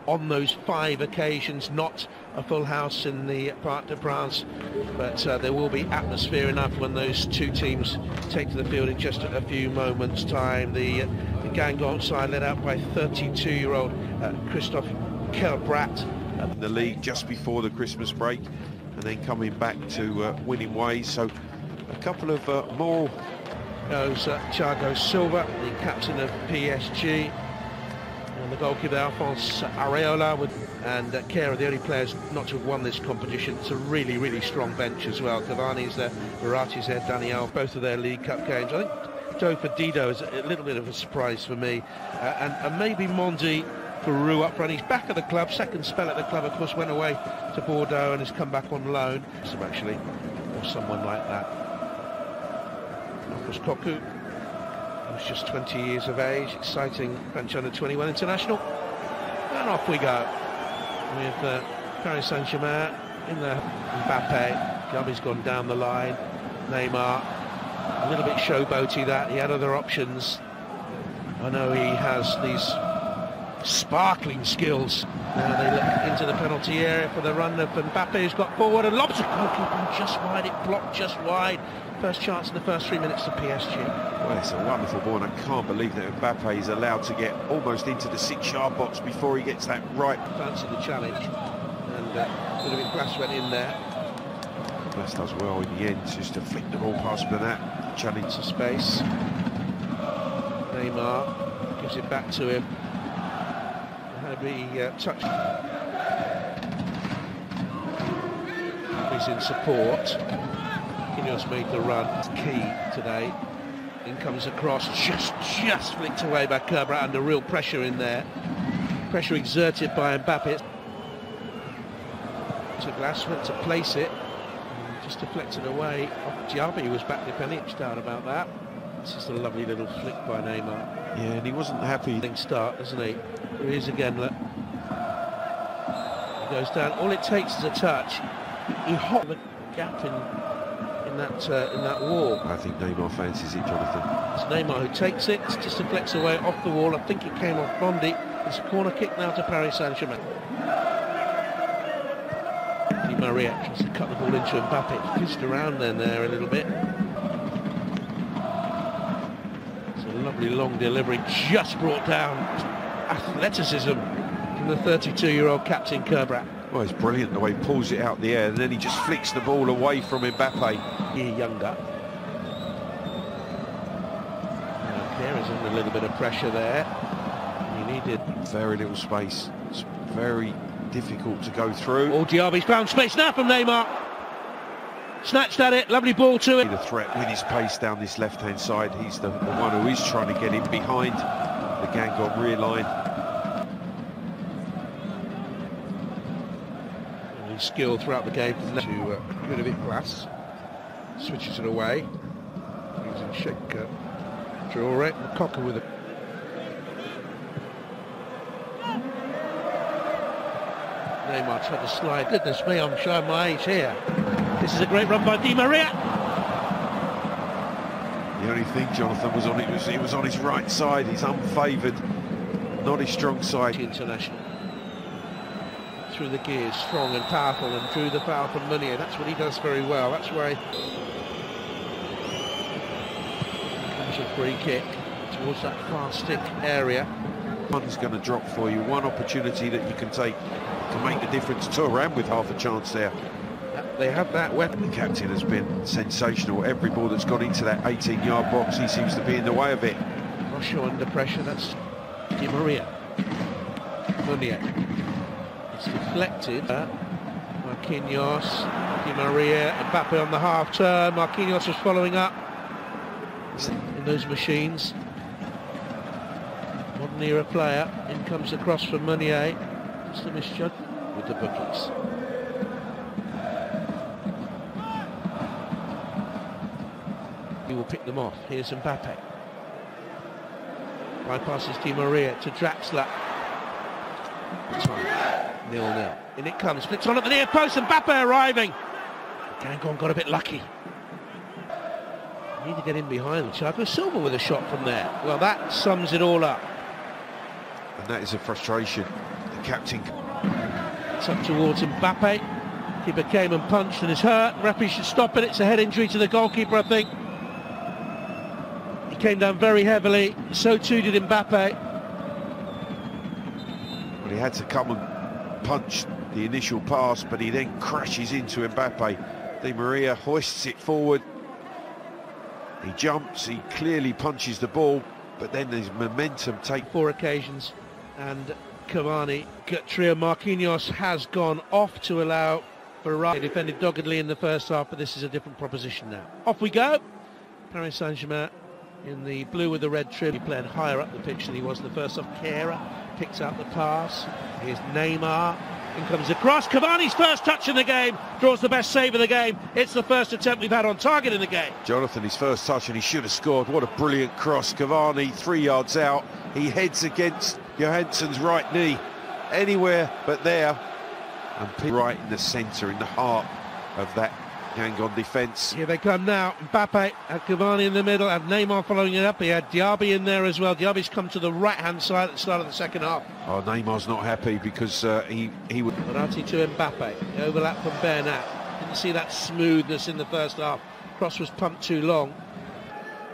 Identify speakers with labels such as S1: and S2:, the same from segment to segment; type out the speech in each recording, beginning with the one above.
S1: on those 5 occasions, not a full house in the Parc des Princes, but there will be atmosphere enough when those two teams take to the field in just a few moments' time. The Guingamp side led out by 32-year-old Christophe Kelbrat.
S2: In the league just before the Christmas break, and then coming back to winning ways. So a couple of more.
S1: Goes Thiago Silva, the captain of PSG, and the goalkeeper Alphonse Areola and Kera, the only players not to have won this competition. It's a really, really strong bench as well. Cavani's there, Verratti's there, Daniel, both of their League Cup games. I think Joe Dido is a little bit of a surprise for me, and maybe Mondi Peru up front. He's back at the club, second spell at the club, of course, went away to Bordeaux and has come back on loan. So actually, or someone like that. Marcus Cocu, who's just 20 years of age, exciting French under-21 international. And off we go with Paris Saint-Germain in the Mbappe. Gabi's gone down the line. Neymar, a little bit showboaty that. He had other options. I know he has these sparkling skills. Now they look into the penalty area for the run of Mbappe, who's got forward and lobs it. Goalkeeper just wide, it blocked just wide. First chance in the first 3 minutes of PSG.
S2: Well, it's a wonderful ball, and I can't believe that Mbappe is allowed to get almost into the 6-yard box before he gets that right.
S1: Fancy the challenge, and a little bit Glass went in there.
S2: Glass does well in the end, just to flick the ball past Bernat. Challenge
S1: to space. Neymar gives it back to him. Be touched. He's in support. Quinhos made the run. It's key today. In comes across, just flicked away by Kelbrat under real pressure in there. Pressure exerted by Mbappe. To Glass went to place it, just deflected away. Diaby was back defending. He was down about that. This is a lovely little flick by Neymar.
S2: Yeah, and he wasn't happy.
S1: Start, doesn't he? Here he is again. Look. He goes down. All it takes is a touch. He hopped the gap in that wall.
S2: I think Neymar fancies it, Jonathan.
S1: It's Neymar who takes it. It just deflects away off the wall. I think it came off Bondi. It's a corner kick now to Paris Saint-Germain. Di Maria tries to cut the ball into Mbappe. Fizzed around there a little bit. Lovely long delivery, just brought down athleticism from the 32-year-old captain Kelbrat.
S2: Well, it's brilliant the way he pulls it out the air, and then he just flicks the ball away from Mbappe.
S1: Year younger. There is under a little bit of pressure there. He needed
S2: very little space. It's very difficult to go through.
S1: Oh, Diaby's found space now from Neymar. Snatched at it, lovely ball to it.
S2: The threat with his pace down this left-hand side. He's the one who is trying to get in behind the Guingamp rear line.
S1: And skill throughout the game from to Ludovic Glass. Switches it away. Using Sheikh Traore. Cocker with it. Neymar tried to slide. Goodness me, I'm showing my age here. This is a great run by Di Maria.
S2: The only thing, Jonathan, was on it was on his right side. He's unfavoured, not his strong side.
S1: International. Through the gears, strong and powerful, and drew the foul from Meunier. That's what he does very well. That's why comes a free kick towards that far stick area.
S2: One's going to drop for you. One opportunity that you can take to make the difference. Thuram with half a chance there.
S1: They have that weapon.
S2: The captain has been sensational. Every ball that's gone into that 18-yard box, he seems to be in the way of it.
S1: Rocha under pressure. That's Di Maria. Meunier. It's deflected. Marquinhos, Di Maria, Mbappe on the half turn. Marquinhos was following up in those machines. Modern era player. In comes across from Meunier. Just a misjudge with the bookies. He will pick them off. Here's Mbappe. Bypasses Di Maria to Draxler. 0-0. In it comes. Flicks on at the near post. Mbappe arriving. Guingamp got a bit lucky. Need to get in behind. Thiago Silva with a shot from there. Well, that sums it all up.
S2: And that is a frustration. The captain.
S1: It's up towards Mbappe. Keeper came and punched and is hurt. Referee should stop it. It's a head injury to the goalkeeper, I think. He came down very heavily. So too did Mbappe.
S2: Well, he had to come and punch the initial pass, but he then crashes into Mbappe. Di Maria hoists it forward. He jumps, he clearly punches the ball, but then there's momentum take.
S1: 4 occasions, and Cavani, Trio Marquinhos has gone off to allow Ferrari. Defended doggedly in the first half, but this is a different proposition now. Off we go. Paris Saint-Germain in the blue with the red trim. He playing higher up the pitch than he was in the first half. Kehrer picks out the pass. Here's Neymar. In comes the cross. Cavani's first touch in the game, draws the best save of the game. It's the first attempt we've had on target in the game.
S2: Jonathan, his first touch, and he should have scored. What a brilliant cross. Cavani 3 yards out. He heads against Johansson's right knee. Anywhere but there. And right in the centre, in the heart of that Guingamp defence.
S1: Here they come now. Mbappe had Cavani in the middle, and Neymar following it up. He had Diaby in there as well. Diaby's come to the right-hand side at the start of the second half.
S2: Oh, Neymar's not happy because he would...
S1: Verratti to Mbappe. The overlap from Bernat. Didn't see that smoothness in the first half. Cross was pumped too long.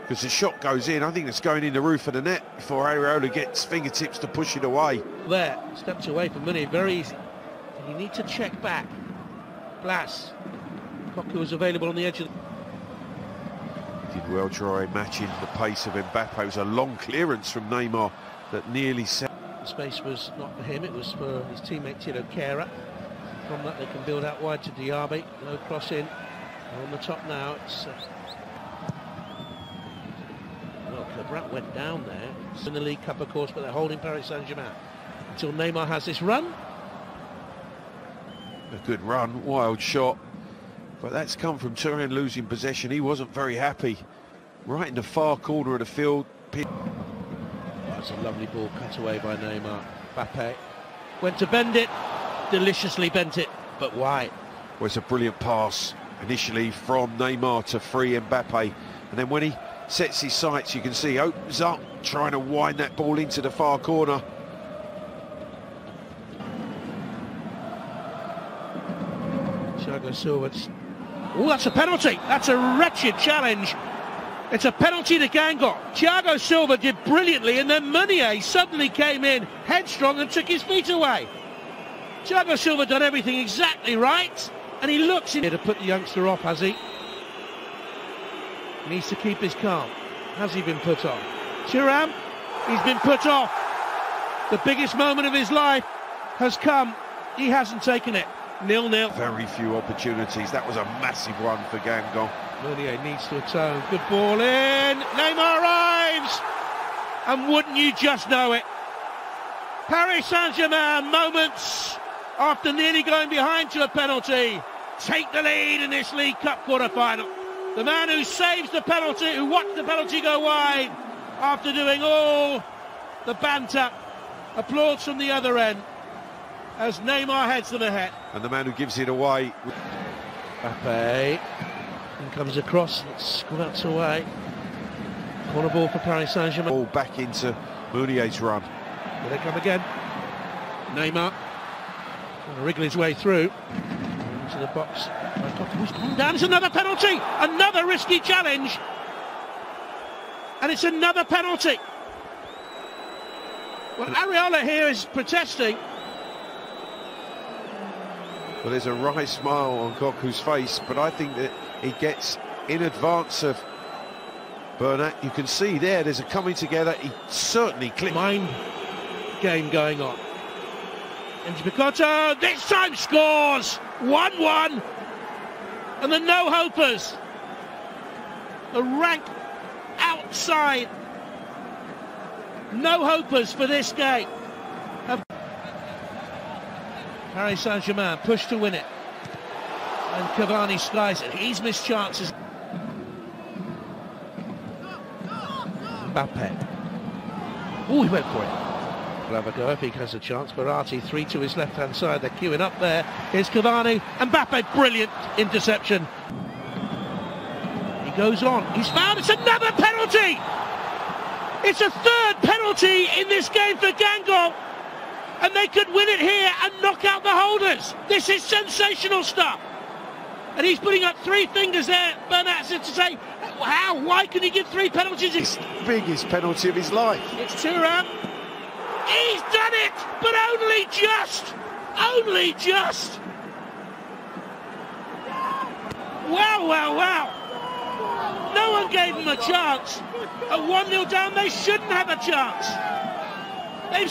S2: Because the shot goes in. I think it's going in the roof of the net before Areola gets fingertips to push it away.
S1: There, steps away from Muni. Very easy. You need to check back. Blas. Koku was available on the edge of the...
S2: Did well try matching the pace of Mbappe. It was a long clearance from Neymar that nearly set.
S1: The space was not for him, it was for his teammate Tilo Kehrer. From that they can build out wide to Diaby. Low cross in. On the top now, it's... Well, Cabrat went down there. It's in the League Cup, of course, but they're holding Paris Saint-Germain until Neymar has this run.
S2: A good run, wild shot. But that's come from Turin losing possession. He wasn't very happy. Right in the far corner of the field.
S1: That's a lovely ball cut away by Neymar. Mbappe went to bend it. Deliciously bent it, but why?
S2: Well, it's a brilliant pass initially from Neymar to free Mbappe. And then when he sets his sights, you can see he opens up, trying to wind that ball into the far corner.
S1: Thiago Silva. Oh, that's a penalty. That's a wretched challenge. It's a penalty to Guingamp. Thiago Silva did brilliantly, and then Meunier suddenly came in headstrong and took his feet away. Thiago Silva done everything exactly right, and he looks in here to put the youngster off, has he? Needs to keep his calm. Has he been put on? Thuram, he's been put off. The biggest moment of his life has come. He hasn't taken it. 0-0.
S2: Very few opportunities. That was a massive one for Guingamp.
S1: Meunier needs to atone. Good ball in. Neymar arrives. And wouldn't you just know it? Paris Saint-Germain, moments after nearly going behind to a penalty, take the lead in this League Cup quarter-final. The man who saves the penalty, who watched the penalty go wide after doing all the banter. Applause from the other end as Neymar heads them ahead.
S2: And the man who gives it away.
S1: Mbappe. And comes across, it's squirts away. Corner ball for Paris Saint-Germain.
S2: Ball back into Meunier's run.
S1: Here they come again. Neymar. Trying to wriggle his way through. Into the box. Who's gone down? It's another penalty! Another risky challenge! And it's another penalty! Well, Areola here is protesting.
S2: Well, there's a wry smile on Koku's face, but I think that he gets in advance of Bernat. You can see there's a coming together. He certainly clicked.
S1: Mind game going on. And Picotto this time scores 1-1. And the no-hopers, the rank outside no-hopers for this game. Paris Saint-Germain push to win it. And Cavani skies it. He's missed chances. Mbappe. Oh, he went for it. We'll have a go if he has a chance. Verratti, 3 to his left-hand side. They're queuing up there. Here's Cavani. Mbappe, brilliant interception. He goes on. He's found. It's another penalty! It's a third penalty in this game for Guingamp. and they could win it here and knock out the holders. This is sensational stuff. And he's putting up three fingers there, Bernat, to say, how? Why can he give three penalties?
S2: It's the biggest penalty of his life.
S1: It's Thuram. He's done it, but only just. Only just. Wow, wow, wow. No one gave him a chance. At 1-0 down, they shouldn't have a chance. They've